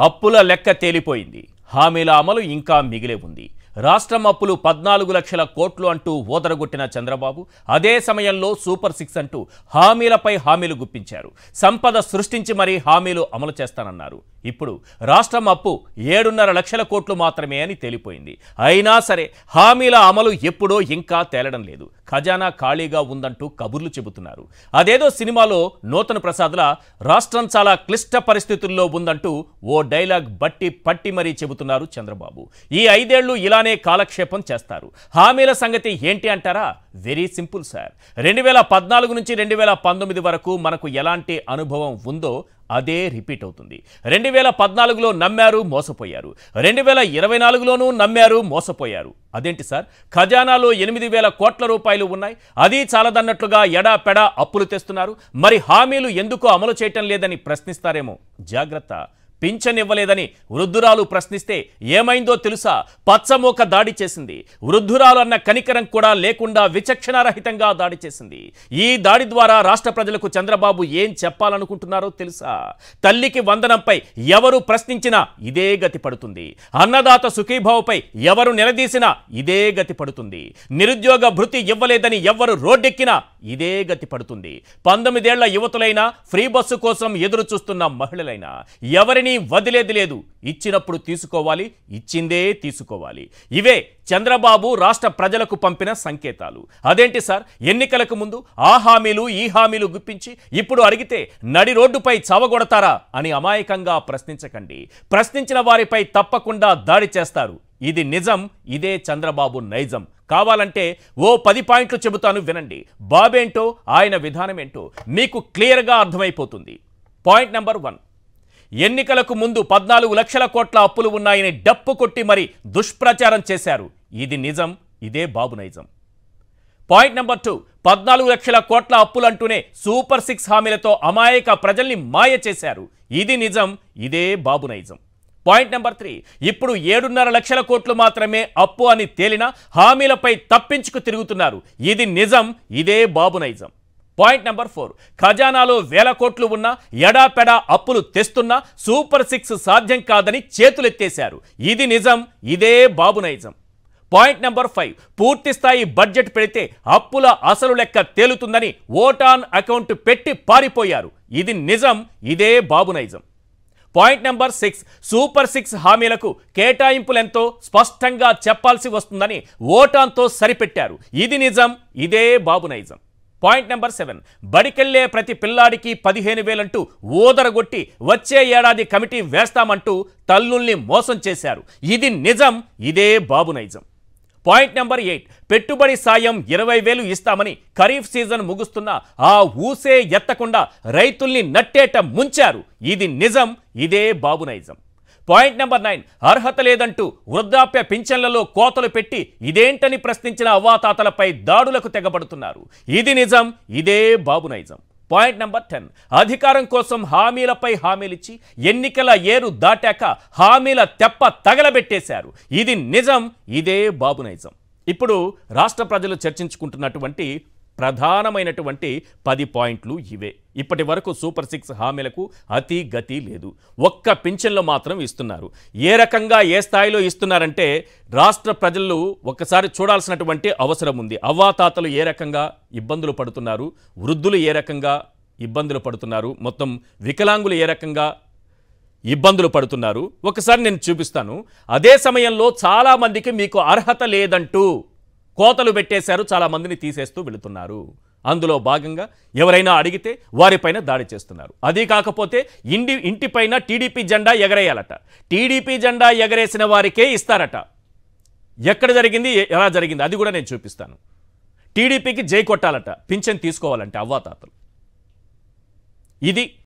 అప్పుల లెక్క తేలిపోయింది. హామీల అమలు ఇంకా మిగిలే ఉంది. రాష్ట్రం అప్పులు 14 లక్షల కోట్లు అంటూ ఓదరగొట్టిన చంద్రబాబు అదే సమయంలో సూపర్ 6 అంటూ హామీలపై హామీలు గుప్పించారు. సంపద సృష్టించి మరీ హామీలు అమలు చేస్తానన్నారు. ఇప్పుడు రాష్ట్రం అప్పు 7.5 లక్షల కోట్లు మాత్రమే అని తేలిపోయింది. అయినా సరే హామీల అమలు ఎప్పుడో ఇంకా తేలడం లేదు. ఖజానా ఖాళీగా ఉందంటూ కబుర్లు చెబుతున్నారు. అదేదో సినిమాలో నూతన ప్రసాద్లా రాష్ట్రం చాలా క్లిష్ట పరిస్థితుల్లో ఉందంటూ ఓ డైలాగ్ పట్టి మరీ చెబుతున్నారు చంద్రబాబు. ఈ 5 ఏళ్లు ఇలానే కాలక్షేపం చేస్తారు. హామీల సంగతి ఏంటి అంటారా? Very simple sir. 2014 నుంచి 2019 వరకు మనకు ఎలాంటి అనుభవం ఉందో అదే రిపీట్ అవుతుంది. 2014లో నమ్మారు, మోసపోయారు. 2024లోనూ నమ్మారు, మోసపోయారు. అదేంటి సార్, ఖజానాలో 8,000 కోట్ల రూపాయలు ఉన్నాయి, అది చాలదన్నట్లుగా ఎడాపెడా అప్పులు తెస్తున్నారు. మరి హామీలు ఎందుకు అమలు చేయటం లేదని ప్రశ్నిస్తారేమో. జాగ్రత్త. పింఛన్ ఇవ్వలేదని వృద్ధురాలు ప్రశ్నిస్తే ఏమైందో తెలుసా? పచ్చమోక దాడి చేసింది. వృద్ధురాలు అన్న కనికరం కూడా లేకుండా విచక్షణారహితంగా దాడి చేసింది. ఈ దాడి ద్వారా రాష్ట్ర ప్రజలకు చంద్రబాబు ఏం చెప్పాలనుకుంటున్నారో తెలుసా? తల్లికి వందనంపై ఎవరు ప్రశ్నించినా ఇదే గతి పడుతుంది. అన్నదాత సుఖీభావపై ఎవరు నిలదీసినా ఇదే గతి పడుతుంది. నిరుద్యోగ భృతి ఇవ్వలేదని ఎవరు రోడ్డెక్కినా ఇదే గతి పడుతుంది. 19 ఏళ్ల యువతులైనా, ఫ్రీ బస్సు కోసం ఎదురు చూస్తున్న మహిళలైనా ఎవరిని వదిలేది లేదు. ఇచ్చినప్పుడు తీసుకోవాలి, ఇచ్చిందే తీసుకోవాలి. ఇవే చంద్రబాబు రాష్ట్ర ప్రజలకు పంపిన సంకేతాలు. అదేంటి సార్, ఎన్నికలకు ముందు ఆ హామీలు ఈ హామీలు గుప్పించి ఇప్పుడు అడిగితే నడి రోడ్డుపై చావగొడతారా అని అమాయకంగా ప్రశ్నించకండి. ప్రశ్నించిన వారిపై తప్పకుండా దాడి చేస్తారు. ఇది నిజం, ఇదే చంద్రబాబు నైజం. కావాలంటే ఓ 10 పాయింట్లు చెబుతాను, వినండి. బాబేంటో, ఆయన విధానమేంటో మీకు క్లియర్గా అర్థమైపోతుంది. పాయింట్ నెంబర్ 1, ఎన్నికలకు ముందు 14 లక్షల కోట్ల అప్పులు ఉన్నాయని డప్పు కొట్టి మరి దుష్ప్రచారం చేశారు. ఇది నిజం, ఇదే బాబు నైజం. పాయింట్ నెంబర్ 2, 14 లక్షల కోట్ల అప్పులంటూనే సూపర్ 6 హామీలతో అమాయక ప్రజల్ని మాయ చేశారు. ఇది నిజం, ఇదే బాబు నైజం. పాయింట్ నెంబర్ 3, ఇప్పుడు 7.5 లక్షల కోట్లు మాత్రమే అప్పు అని తేలినా హామీలపై తప్పించుకు తిరుగుతున్నారు. ఇది నిజం, ఇదే బాబు నైజం. పాయింట్ నెంబర్ 4, ఖజానాలో 1000 కోట్లు ఉన్నా ఎడాపెడా అప్పులు తెస్తున్నా సూపర్ 6 సాధ్యం కాదని చేతులెత్తేశారు. ఇది నిజం, ఇదే బాబు నైజం. పాయింట్ నెంబర్ 5, పూర్తి స్థాయి బడ్జెట్ పెడితే అప్పుల అసలు లెక్క తేలుతుందని ఓటాన్ అకౌంట్ పెట్టి పారిపోయారు. ఇది నిజం, ఇదే బాబు నైజం. పాయింట్ నెంబర్ 6, సూపర్ 6 హామీలకు కేటాయింపులెంతో స్పష్టంగా చెప్పాల్సి వస్తుందని ఓటాన్తో సరిపెట్టారు. ఇది నిజం, ఇదే బాబు నైజం. పాయింట్ నెంబర్ 7, బడికెళ్లే ప్రతి పిల్లాడికి 15,000 అంటూ ఓదరగొట్టి వచ్చే ఏడాది కమిటీ వేస్తామంటూ తల్లుల్ని మోసం చేశారు. ఇది నిజం, ఇదే బాబు నైజం. పాయింట్ నెంబర్ 8, పెట్టుబడి సాయం 20,000 ఇస్తామని ఖరీఫ్ సీజన్ ముగుస్తున్నా ఆ ఊసే ఎత్తకుండా రైతుల్ని నట్టేట ముంచారు. ఇది నిజం, ఇదే బాబు నైజం. పాయింట్ నెంబర్ 9, అర్హత లేదంటూ వృద్ధాప్య పింఛన్లలో కోతలు పెట్టి ఇదేంటని ప్రశ్నించిన అవ్వాతాతలపై దాడులకు తెగబడుతున్నారు. ఇది నిజం, ఇదే బాబు నైజం. పాయింట్ నెంబర్ 10, అధికారం కోసం హామీలపై హామీలిచ్చి ఎన్నికల ఏరు దాటాక హామీల తెప్ప తగలబెట్టేశారు. ఇది నిజం, ఇదే బాబు నైజం. ఇప్పుడు రాష్ట్ర ప్రజలు చర్చించుకుంటున్నటువంటి ప్రధానమైనటువంటి 10 పాయింట్లు ఇవే. ఇప్పటి వరకు సూపర్ 6 హామీలకు అతి గతి లేదు. ఒక్క పింఛన్లు మాత్రం ఇస్తున్నారు. ఏ రకంగా, ఏ స్థాయిలో ఇస్తున్నారంటే రాష్ట్ర ప్రజలు ఒక్కసారి చూడాల్సినటువంటి అవసరం ఉంది. అవ్వాతాతలు ఏ రకంగా ఇబ్బందులు పడుతున్నారు, వృద్ధులు ఏ రకంగా ఇబ్బందులు పడుతున్నారు, మొత్తం వికలాంగులు ఏ రకంగా ఇబ్బందులు పడుతున్నారు ఒకసారి నేను చూపిస్తాను. అదే సమయంలో చాలామందికి మీకు అర్హత లేదంటూ కోతలు పెట్టేశారు, చాలామందిని తీసేస్తూ వెళుతున్నారు. అందులో భాగంగా ఎవరైనా అడిగితే వారిపైన దాడి చేస్తున్నారు. అది కాకపోతే ఇంటిపైన టీడీపీ జెండా ఎగరేయాలట. టీడీపీ జెండా ఎగరేసిన వారికే ఇస్తారట. ఎక్కడ జరిగింది, ఎలా జరిగింది అది కూడా నేను చూపిస్తాను. టీడీపీకి జై కొట్టాలట పింఛన్ తీసుకోవాలంటే అవ్వాతాతలు. ఇది